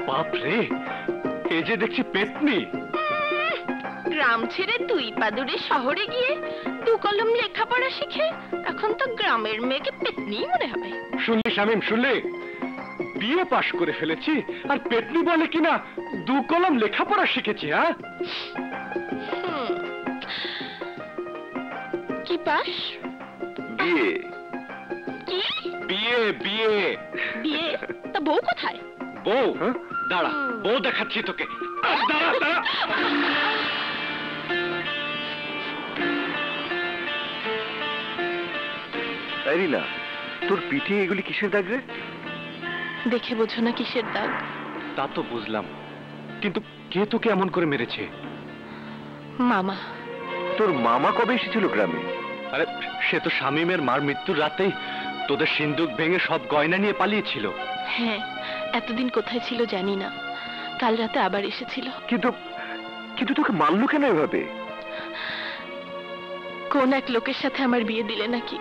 বাপ রে, এই যে দেখছি পেতনি। গ্রাম ছেড়ে 2 পা দূরে শহরে গিয়ে 2 কলম লেখাপড়া শিখে এখন তো গ্রামের মেয়েকে পেতনি মনে হবে। শুনলি শামীম, শুনলি? বিয়ে পাশ করে ফেলেছি আর পেতনি বলে কিনা 2 কলম লেখাপড়া শিখেছি। হ্যাঁ, কি পাস? বিয়ে। কি বিয়ে? বিয়ে বিয়ে? তা বউ কোথায়? বউ? দাঁড়া, বউ দেখাচ্ছি তোকে। দাঁড়া দাঁড়া। রিনা, তোর পিঠে এগুলি কিসের দাগ রে? দেখে বোঝো না কিসের দাগ? তা তো বুঝলাম, কিন্তু কে তোকে এমন করে মেরেছে? মামা। তোর মামা কবে এসেছিল গ্রামে? আরে সে তো শামীমের মার মৃত্যুর রাতেই তোদের সিন্দুক ভেঙে সব গয়না নিয়ে পালিয়েছিল। হ্যাঁ, এতদিন কোথায় ছিল জানি না, কাল রাতে আবার এসেছিল। কিন্তু কিন্তু তোকে মারলো কেন এভাবে? কোন এক লোকের সাথে আমার বিয়ে দিলে নাকি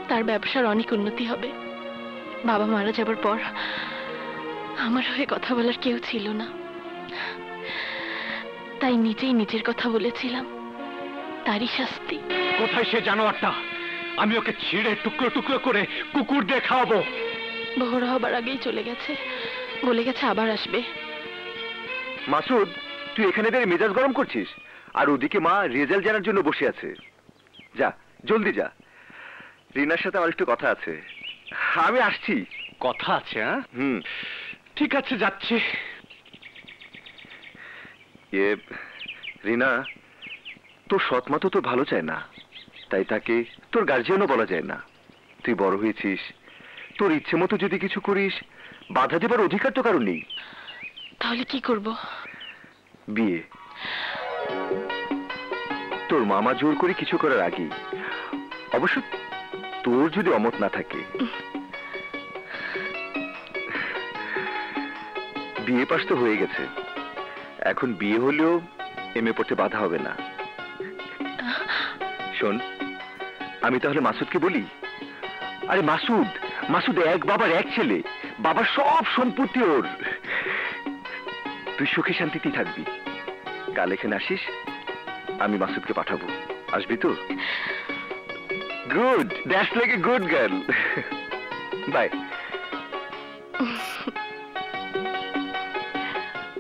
তার ব্যবসার অনেক উন্নতি হবে। বাবা মারা যাবার পর আমার হয়ে কথা বলার কেউ ছিল না, তাই নিজেই নিজের কথা বলেছিলাম। তারই শাস্তি। কোথায় সে জানোয়ারটা? আমি ওকে ছিঁড়ে টুকরো টুকরো করে কুকুর দিয়ে খাওয়াবো। ভোর হবার আগেই চলে গেছে, বলে গেছে আবার আসবে। মাসুদ, তুই এখানে দাঁড়িয়ে মেজাজ গরম করছিস, আর ওদিকে মা রেজাল্ট জানার জন্য বসে আছে। যা, জলদি যা, রিনার সাথে আমার একটু কথা আছে। আমি আসছি। কথা আছে? হ্যাঁ, ঠিক আছে, যাচ্ছি। রিনা, তোর সৎ মা তো তোর ভালো চায় না, তাই তাকে তোর গার্জিয়ানও বলা যায় না। তুই বড় হয়েছিস, তোর ইচ্ছে মতো যদি কিছু করিস, বাধা দেবার অধিকার তো কারণ নেই। তাহলে কি করব? বিয়ে। তোর মামা জোর করে কিছু করার আগেই, অবশ্য তোর যদি অমত না থাকে। বিয়ে পাশ তো হয়ে গেছে, এখন বিয়ে হলেও এমএ পড়তে বাধা হবে না। শোন, আমি তাহলে মাসুদকে বলি। আরে মাসুদ, মাসুদ এক বাবার এক ছেলে, বাবার সব সম্পত্তি ওর। তুই সুখে শান্তিতেই থাকবি। কাল এখানে আসিস, আমি মাসুদকে পাঠাবো। আসবি তো? Good, that's like a good girl. By.